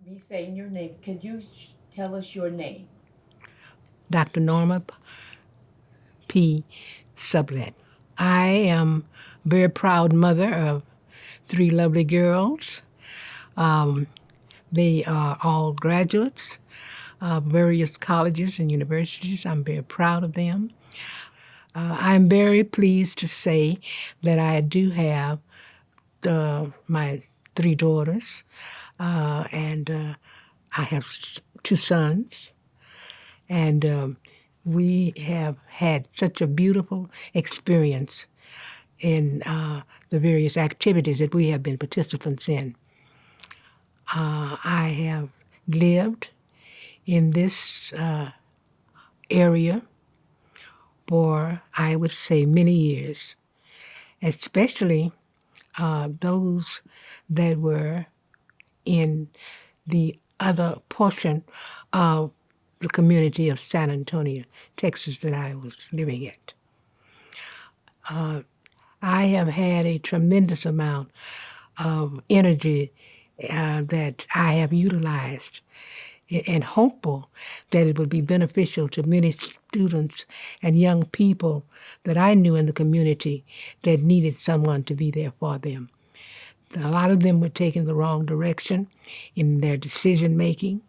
me saying your name. Could you tell us your name? Dr. Norma P. Sublett. I am a very proud mother of three lovely girls. They are all graduates of various colleges and universities. I'm very proud of them. I'm very pleased to say that I do have my three daughters, and I have two sons, and we have had such a beautiful experience in the various activities that we have been participants in. I have lived in this area for, I would say, many years, especially those that were in the other portion of the community of San Antonio, Texas, that I was living at. I have had a tremendous amount of energy that I have utilized and hopeful that it would be beneficial to many students and young people that I knew in the community that needed someone to be there for them. A lot of them were taking the wrong direction in their decision making,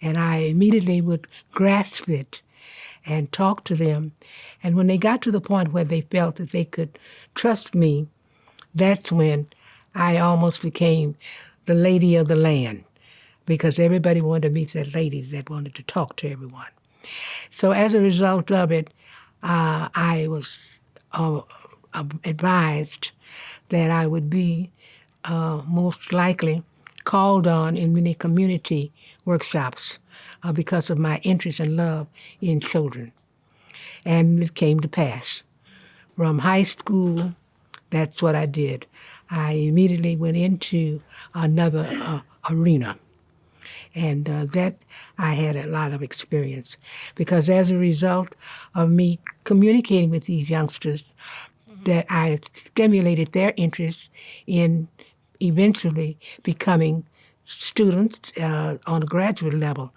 and I immediately would grasp it and talk to them. And when they got to the point where they felt that they could trust me, that's when I almost became the lady of the land, because everybody wanted to meet that lady that wanted to talk to everyone. So as a result of it, I was advised that I would be most likely called on in many community workshops because of my interest and love in children. And it came to pass. From high school, that's what I did. I immediately went into another arena. And that I had a lot of experience, because as a result of me communicating with these youngsters, that I stimulated their interest in eventually becoming students on a graduate level.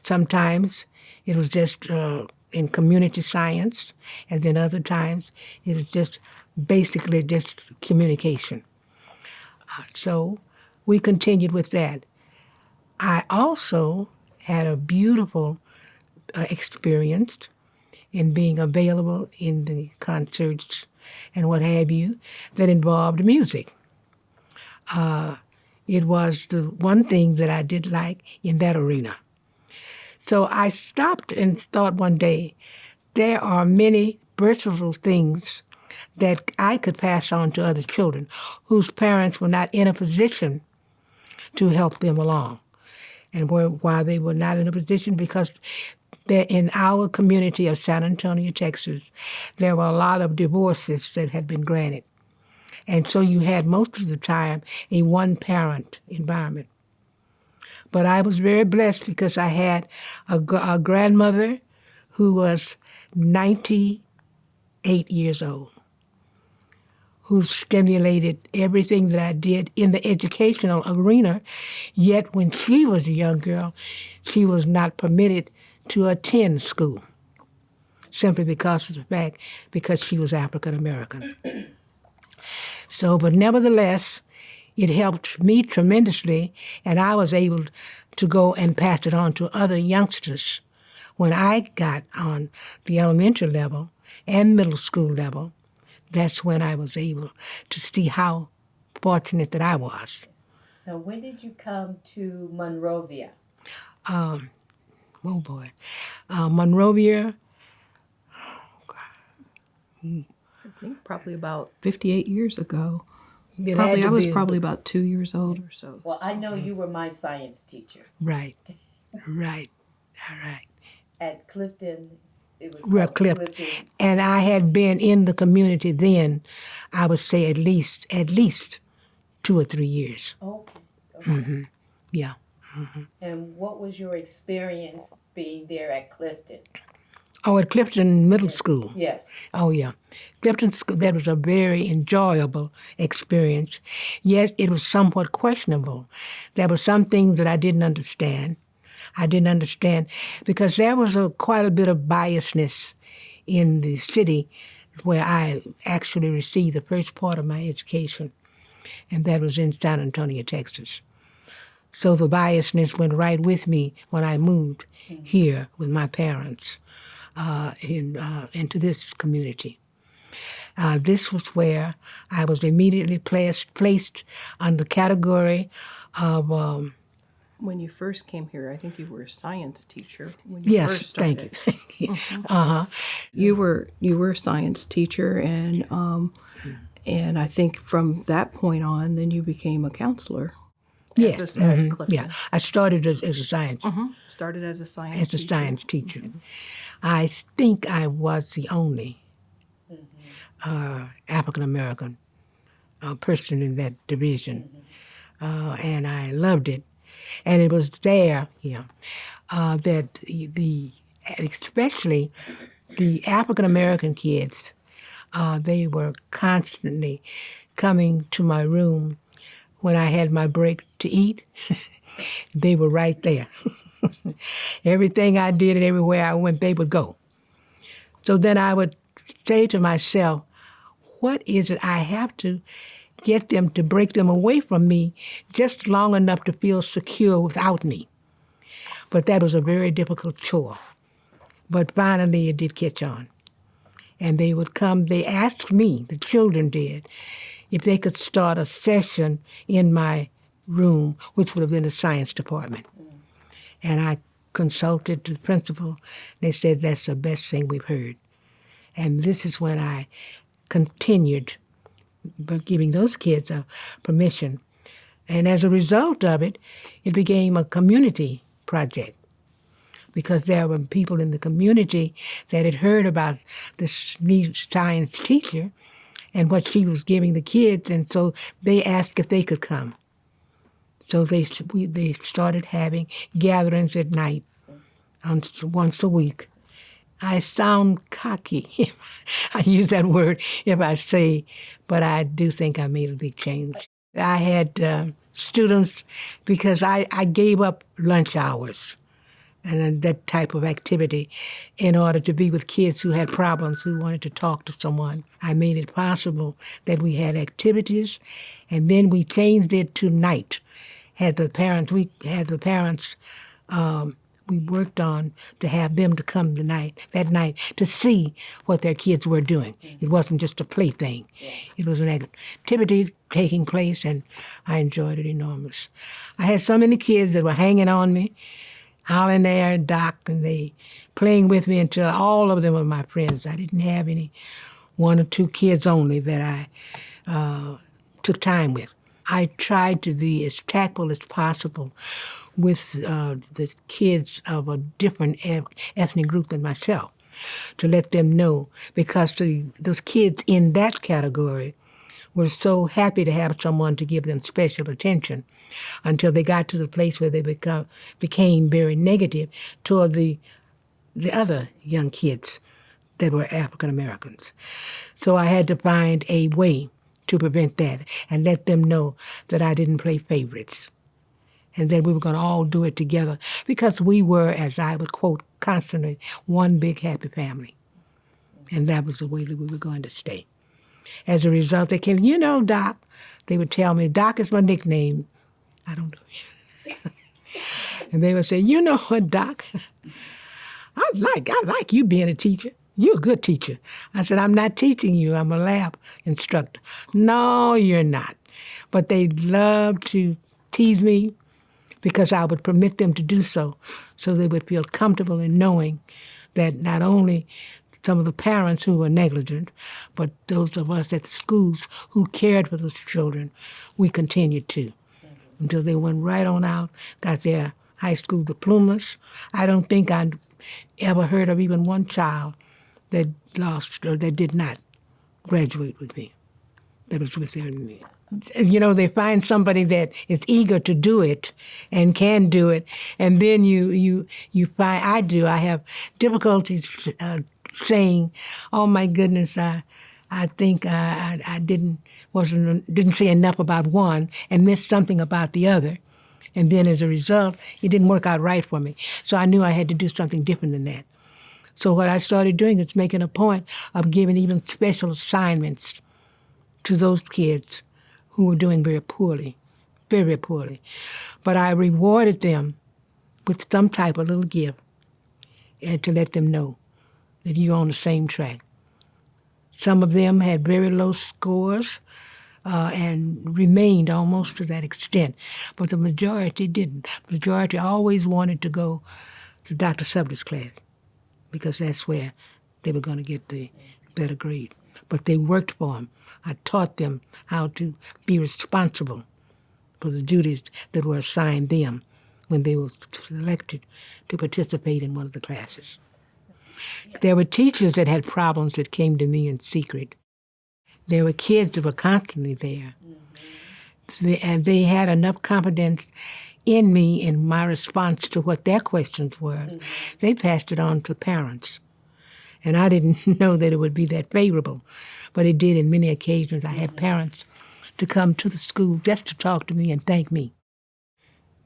Sometimes it was just in community science, and then other times it was just basically just communication. So we continued with that. I also had a beautiful experience in being available in the concerts and what have you that involved music. It was the one thing that I did like in that arena. So I stopped and thought one day, there are many versatile things that I could pass on to other children whose parents were not in a position to help them along. And why they were not in a position, because in our community of San Antonio, Texas, there were a lot of divorces that had been granted. And so you had most of the time a one-parent environment. But I was very blessed because I had a grandmother who was 98 years old, who stimulated everything that I did in the educational arena. Yet when she was a young girl, she was not permitted to attend school, simply because of the fact, because she was African American. So, but nevertheless, it helped me tremendously, and I was able to go and pass it on to other youngsters. When I got on the elementary level and middle school level, that's when I was able to see how fortunate that I was. Now, when did you come to Monrovia? Oh boy. Monrovia, I think probably about 58 years ago. it Probably had I to was be, probably about 2 years old or so. Well, I know you were my science teacher. right, right, all right. At Clifton, it was Real called Cliff. Clifton. And I had been in the community then, I would say at least 2 or 3 years. Okay. Okay. Yeah. And what was your experience being there at Clifton? Oh, at Clifton Middle School. Yes. Oh, yeah. Clifton School, that was a very enjoyable experience. Yes, it was somewhat questionable. There were some things that I didn't understand. I didn't understand because there was quite a bit of biasness in the city where I actually received the first part of my education, and that was in San Antonio, Texas. So the biasness went right with me when I moved here with my parents into this community. This was where I was immediately placed under the category of When you first came here, I think you were a science teacher when you first yes, started. thank you. You were a science teacher, and I think from that point on, then you became a counselor. Yes, At Clifton. yeah. I started as a science Started as a science teacher. science teacher. I think I was the only African American person in that division, and I loved it. And it was there, that especially the African American kids, they were constantly coming to my room when I had my break to eat. They were right there. Everything I did and everywhere I went, they would go. So then I would say to myself, what is it I have to get them to break them away from me just long enough to feel secure without me? But that was a very difficult chore. But finally it did catch on. And they would come, they asked me, the children did, if they could start a session in my room, which would have been the science department. And I consulted the principal. They said, that's the best thing we've heard. And this is when I continued giving those kids permission. And as a result of it, it became a community project because there were people in the community that had heard about this new science teacher and what she was giving the kids, and so they asked if they could come. So they started having gatherings at night once a week. I sound cocky if I use that word if I say, but I do think I made a big change. I had students because I gave up lunch hours and that type of activity in order to be with kids who had problems, who wanted to talk to someone. I made it possible that we had activities, and then we changed it to night. We worked on to have them to come that night to see what their kids were doing. It wasn't just a plaything. It was an activity taking place, and I enjoyed it enormous. I had so many kids that were hanging on me, hollering there, Doc, and they playing with me until all of them were my friends. I didn't have any one or two kids only that I took time with. I tried to be as tactful as possible with the kids of a different ethnic group than myself, to let them know, because those kids in that category were so happy to have someone to give them special attention until they got to the place where they became very negative toward the other young kids that were African Americans. So I had to find a way to prevent that and let them know that I didn't play favorites and that we were going to all do it together because we were, as I would quote constantly, one big happy family. And that was the way that we were going to stay. As a result, they came, Doc, they would tell me, Doc is my nickname. I don't know. And they would say, you know what, Doc? I like you being a teacher. You're a good teacher. I said, I'm not teaching you. I'm a lab instructor. No, you're not. But they loved to tease me because I would permit them to do so they would feel comfortable in knowing that not only some of the parents who were negligent, but those of us at the schools who cared for those children, we continued to until they went right on out, got their high school diplomas. I don't think I ever heard of even one child that lost or that did not graduate with me, that was with me. They find somebody that is eager to do it and can do it, and then you find I have difficulties saying, "Oh my goodness, I think I didn't say enough about one and missed something about the other." And then as a result, it didn't work out right for me. So I knew I had to do something different than that. So what I started doing is making a point of giving even special assignments to those kids who were doing very poorly, very poorly. But I rewarded them with some type of little gift and to let them know that you're on the same track. Some of them had very low scores, and remained almost to that extent. But the majority didn't. The majority always wanted to go to Dr. Sublett's class because that's where they were going to get the better grade. But they worked for him. I taught them how to be responsible for the duties that were assigned them when they were selected to participate in one of the classes. There were teachers that had problems that came to me in secret. There were kids that were constantly there. And they had enough confidence in me in my response to what their questions were. They passed it on to parents. And I didn't know that it would be that favorable, but it did in many occasions. I had parents to come to the school just to talk to me and thank me.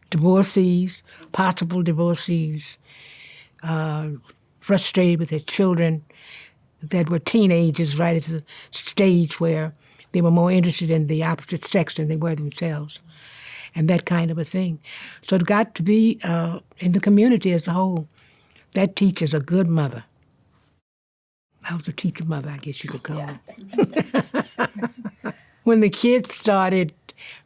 Divorcees, possible divorcees, frustrated with their children that were teenagers right at the stage where they were more interested in the opposite sex than they were themselves, and that kind of a thing. So it got to be, in the community as a whole, that teacher's a good mother. I was a teacher mother, I guess you could call it. When the kids started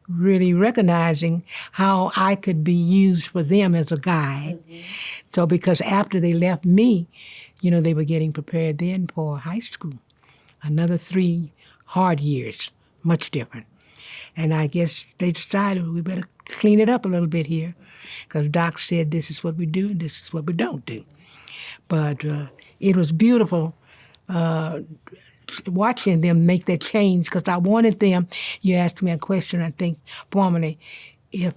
really recognizing how I could be used for them as a guide, so because after they left me, they were getting prepared then for high school. Another 3 hard years, much different. And I guess they decided we better clean it up a little bit here because Doc said this is what we do and this is what we don't do. But it was beautiful watching them make that change because I wanted them, you asked me a question, I think, formerly, if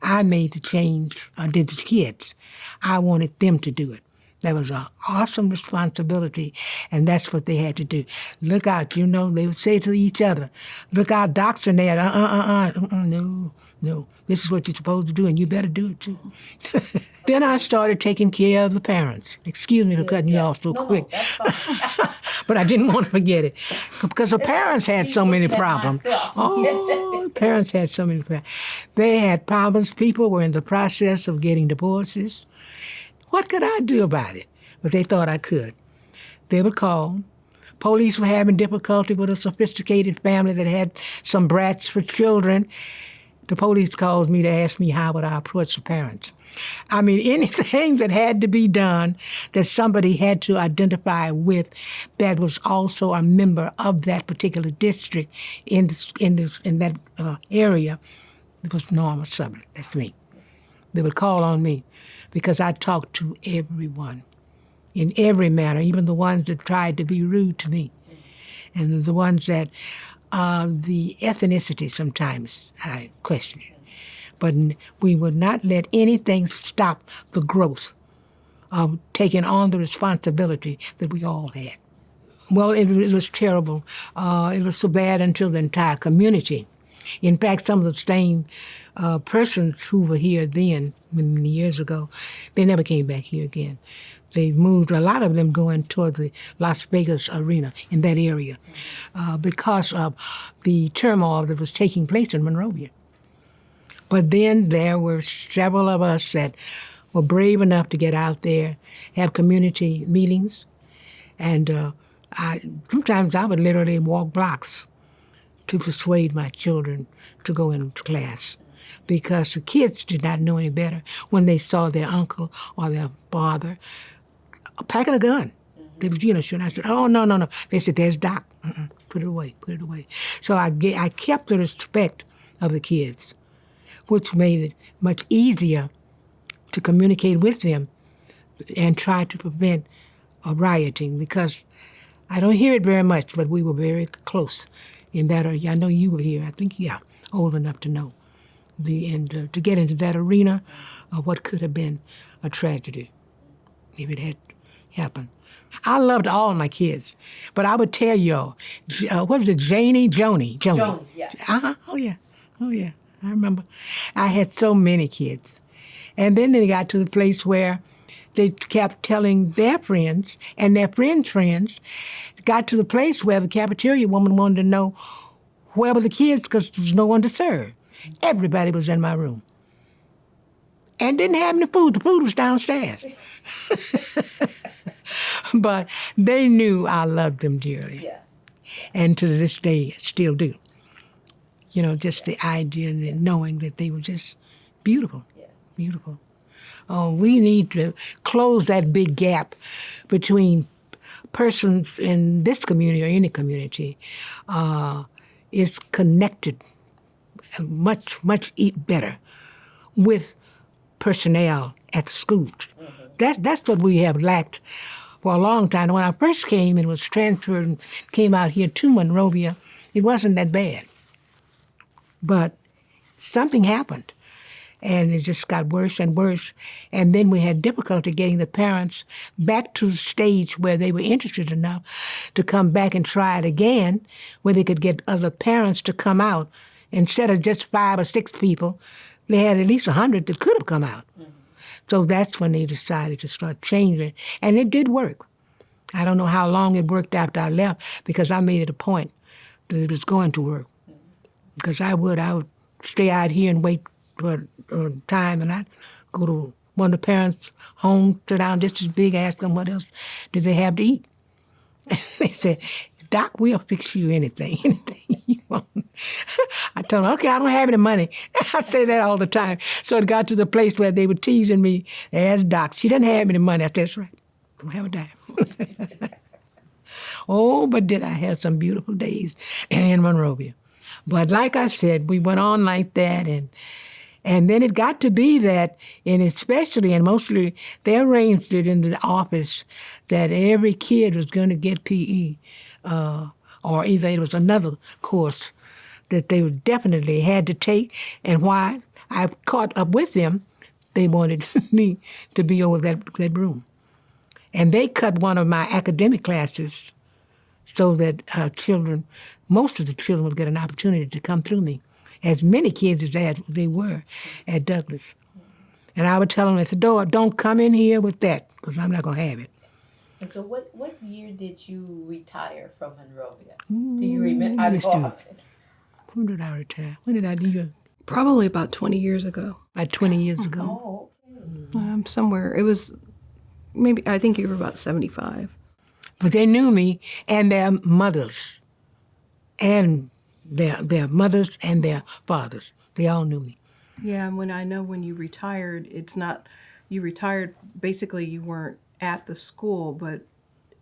I made the change or did the kids, I wanted them to do it. That was an awesome responsibility, and that's what they had to do. Look out, they would say to each other, look out, Doc's in there, no, this is what you're supposed to do, and you better do it too. Then I started taking care of the parents. Excuse me for cutting you off so quick. That's fine. But I didn't want to forget it, because the parents had so many problems. Oh, parents had so many problems. They had problems. People were in the process of getting divorces. What could I do about it? But they thought I could. They would call. Police were having difficulty with a sophisticated family that had some brats for children. The police called me to ask me how would I approach the parents. I mean, anything that had to be done that somebody had to identify with that was also a member of that particular district in that area, it was Norma Sublett. That's me. They would call on me because I talked to everyone in every manner, even the ones that tried to be rude to me, and the ones that the ethnicity sometimes I questioned. But we would not let anything stop the growth of taking on the responsibility that we all had. Well, it was terrible. It was so bad until the entire community. In fact, some of the same persons who were here then, many years ago, they never came back here again. They moved, a lot of them going toward the Las Vegas arena in that area because of the turmoil that was taking place in Monrovia. But then there were several of us that were brave enough to get out there, have community meetings, and sometimes I would literally walk blocks to persuade my children to go into class because the kids did not know any better when they saw their uncle or their father packing a gun. They was, shooting. I said, oh, no. They said, there's Doc. Put it away. So I kept the respect of the kids, which made it much easier to communicate with them and try to prevent a rioting because I don't hear it very much, but we were very close in that area. I know you were here. I think, yeah, old enough to know. To get into that arena of what could have been a tragedy if it had happened. I loved all my kids, but I would tell y'all, what was it, Joni? Joni, yeah. Oh, yeah. I remember. I had so many kids. And then they got to the place where they kept telling their friends, and their friends' friends got to the place where the cafeteria woman wanted to know where were the kids because there was no one to serve. Everybody was in my room. And didn't have any food. The food was downstairs. But they knew I loved them dearly. Yes. And to this day, still do. You know, just the idea and knowing that they were just beautiful. Yeah. Beautiful. Oh, we need to close that big gap between persons in this community or any community is connected much better with personnel at schools. Mm-hmm. That's what we have lacked for a long time. When I first came and was transferred and came out here to Monrovia, it wasn't that bad. But something happened, and it just got worse and worse. And then we had difficulty getting the parents back to the stage where they were interested enough to come back and try it again, where they could get other parents to come out. Instead of just 5 or 6 people, they had at least 100 that could have come out. Mm-hmm. So that's when they decided to start changing. And it did work. I don't know how long it worked after I left because I made it a point that it was going to work. Mm-hmm. Because I would stay out here and wait for a time, and I'd go to one of the parents' home, sit down just as big, ask them what else did they have to eat. They said, Doc, we'll fix you anything you want. I told them, okay, I don't have any money. I say that all the time. So it got to the place where they were teasing me. They asked Doc, she doesn't have any money. I said, that's right, don't have a dime. Oh, but did I have some beautiful days in Monrovia. But like I said, we went on like that, and then it got to be that, and especially and mostly, they arranged it in the office that every kid was going to get PE, or either it was another course that they definitely had to take. And why I caught up with them, they wanted me to be over that room. And they cut one of my academic classes so that most of the children would get an opportunity to come through me, as many kids as they were at Douglas. And I would tell them at the door, don't come in here with that, because I'm not going to have it. And so what year did you retire from Monrovia? Do you remember? When did I retire? When did I do? Probably about 20 years ago. About 20 years ago. Oh, okay. Somewhere. It was maybe, I think you were about 75. But they knew me and their mothers, and their mothers and their fathers. They all knew me. Yeah, and when you retired, it's not, you retired, basically you weren't at the school, but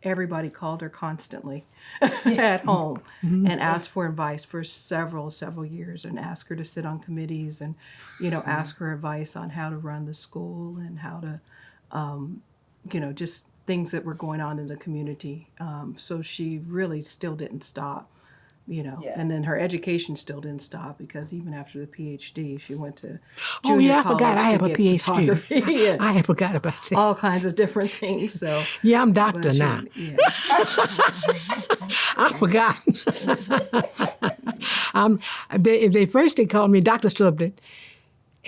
everybody called her constantly at home and asked for advice for several years, and asked her to sit on committees and, ask her advice on how to run the school and how to, just things that were going on in the community. So she really still didn't stop, Yeah. and then her education still didn't stop, because even after the PhD, she went to Oh, junior yeah, I college forgot. I have to a get PhD. photography and I had forgot about that. all kinds of different things. So Yeah, I'm doctor but now. yeah. I forgot. They called me Dr. Sublett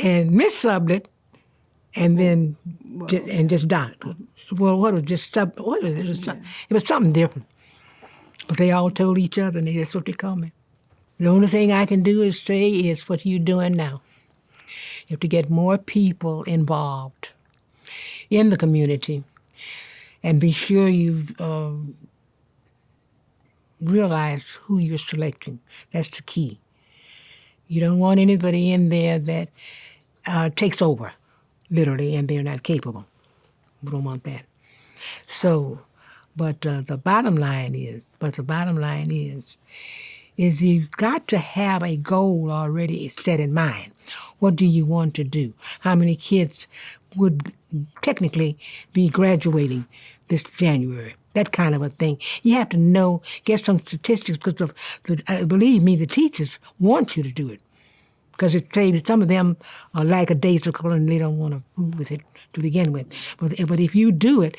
and Miss Sublett, and then just doctor. Well, what was it? It was something different. But they all told each other, and that's what they called me. The only thing I can do is say is what you're doing now. You have to get more people involved in the community, and be sure you've realized who you're selecting. That's the key. You don't want anybody in there that takes over, literally, and they're not capable. We don't want that. So, but the bottom line is you've got to have a goal already set in mind. What do you want to do? How many kids would technically be graduating this January? that kind of a thing. You have to know, get some statistics, because believe me, the teachers want you to do it. Because it saves, some of them are lackadaisical and they don't want to move with it to begin with. But if you do it,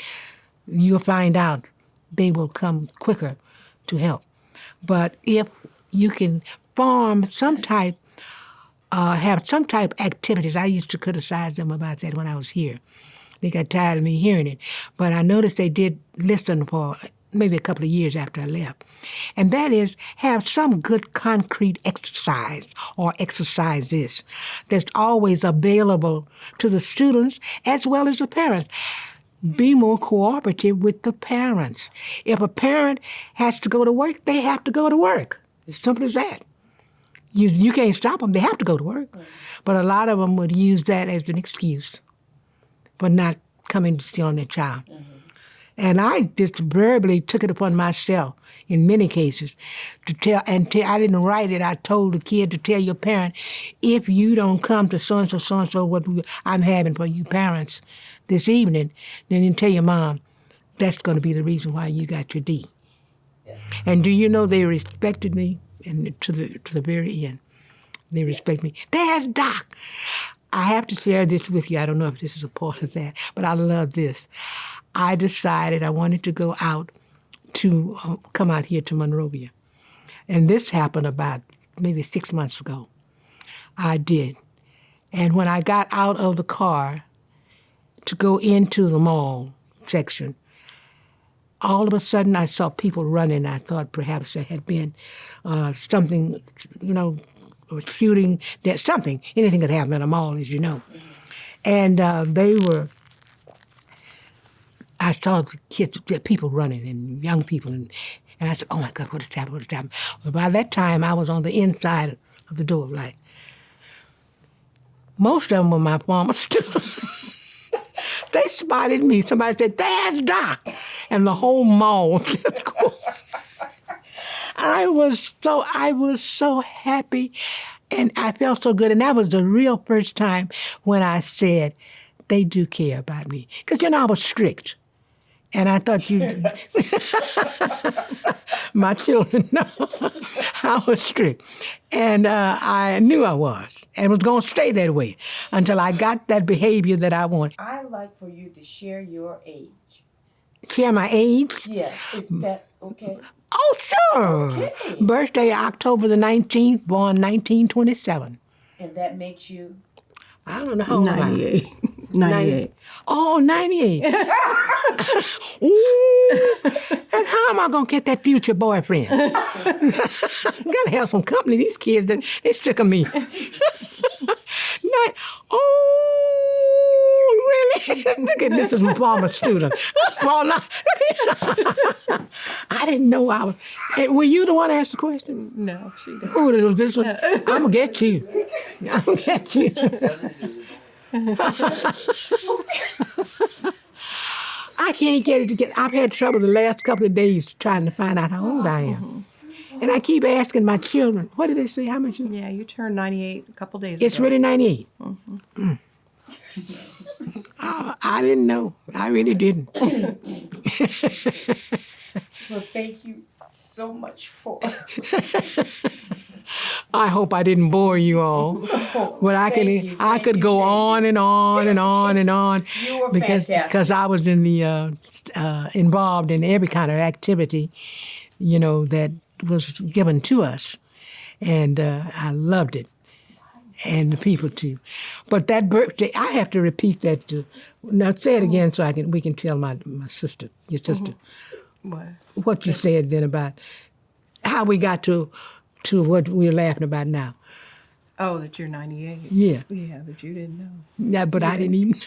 you'll find out they will come quicker to help. But if you can form some type, have some type of activities, I used to criticize them about that when I was here. They got tired of me hearing it. But I noticed they did listen for maybe a couple of years after I left. And that is, have some good concrete exercise or exercises that's always available to the students as well as the parents. Be more cooperative with the parents. If a parent has to go to work, they have to go to work. As simple as that. You can't stop them. They have to go to work. But a lot of them would use that as an excuse for not coming to see on their child. And I just verbally took it upon myself in many cases to tell, I didn't write it. I told the kid to tell your parent, if you don't come to so-and-so, what I'm having for you parents this evening, then you tell your mom, that's going to be the reason why you got your D. Yes. And do you know they respected me and to the very end? They respect me. There's Doc. I have to share this with you. I don't know if this is a part of that, but I love this. I decided I wanted to go out to come out here to Monrovia. And this happened about maybe 6 months ago. I did. And when I got out of the car to go into the mall section, all of a sudden I saw people running. I thought perhaps there had been something, shooting, something. Anything could happen at a mall, as you know. And I saw the kids, people running and young people, and I said, oh my God, what is happening, what is happening? Well, by that time, I was on the inside of the door, like. Most of them were my former students. They spotted me. Somebody said, there's Doc. And the whole mall just go. I was so happy, and I felt so good. And that was the real first time when I said, they do care about me. Because, I was strict. And I thought yes. My children know I was strict. And I knew I was and was going to stay that way until I got that behavior that I wanted. I'd like for you to share your age. Share my age? Yes. Is that okay? Oh, sure. Okay. Birthday, October the 19th, born 1927. And that makes you? I don't know how old 98. 98. Oh, 98. Ooh. And how am I going to get that future boyfriend? Got to have some company. These kids, they sick of me. Oh, really? Look at this is my former student. I didn't know I was. Hey, were you the one that asked the question? No, she didn't. Oh, this one. I'm going to get you. I'm going to get you. I can't get it together. I've had trouble the last couple of days trying to find out how old I am. And I keep asking my children, what do they say? How much? Yeah, you turned 98 a couple days ago. It's really 98. I didn't know. I really didn't. Well, thank you so much for. I hope I didn't bore you all. But I could go on and on and on and on. You were fantastic. Because I was in the involved in every kind of activity, that was given to us, and I loved it, and the people too. But that birthday, I have to repeat that too. Now say it again so we can tell my sister, your sister, what you said then about how we got to what we're laughing about now. Oh, that you're 98. Yeah. Yeah, that you didn't know. Yeah, but I didn't even know.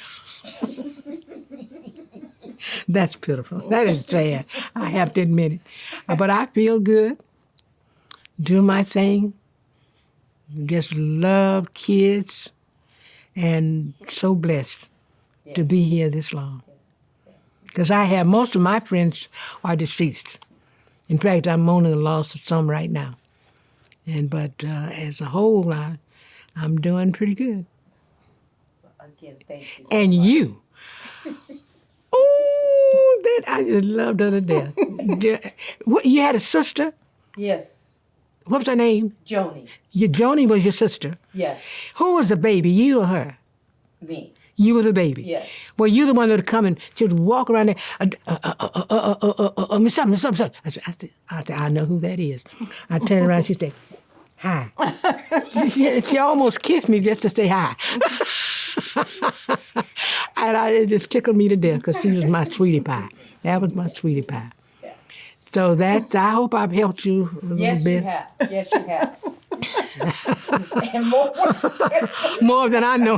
That's pitiful. That is sad. I have to admit it. But I feel good. Do my thing. Just love kids. And so blessed to be here this long. Because I have most of my friends are deceased. In fact, I'm mourning the loss of some right now. But as a whole, I'm doing pretty good. Again, thank you. And you. Oh, it? I just loved her to death. You had a sister? Yes. What was her name? Joni. Joni was your sister. Yes. Who was the baby, you or her? Me. You were the baby. Yes. Well, you the one that would come and she would walk around there. Miss something. I said, I know who that is. I turned around. She said, hi. she almost kissed me just to say hi. And it just tickled me to death because she was my sweetie pie. That was my sweetie pie. Yeah. So I hope I've helped you a little Yes, bit. you have. Yes, you have. And more. More than I know.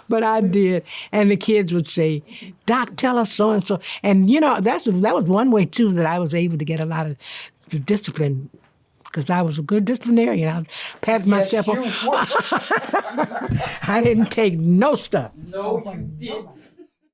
But I did. And the kids would say, Doc, tell us so-and-so. And, that was one way, too, that I was able to get a lot of discipline because I was a good disciplinarian. I pat myself on. Yes, you were. I didn't take no stuff. No, you didn't.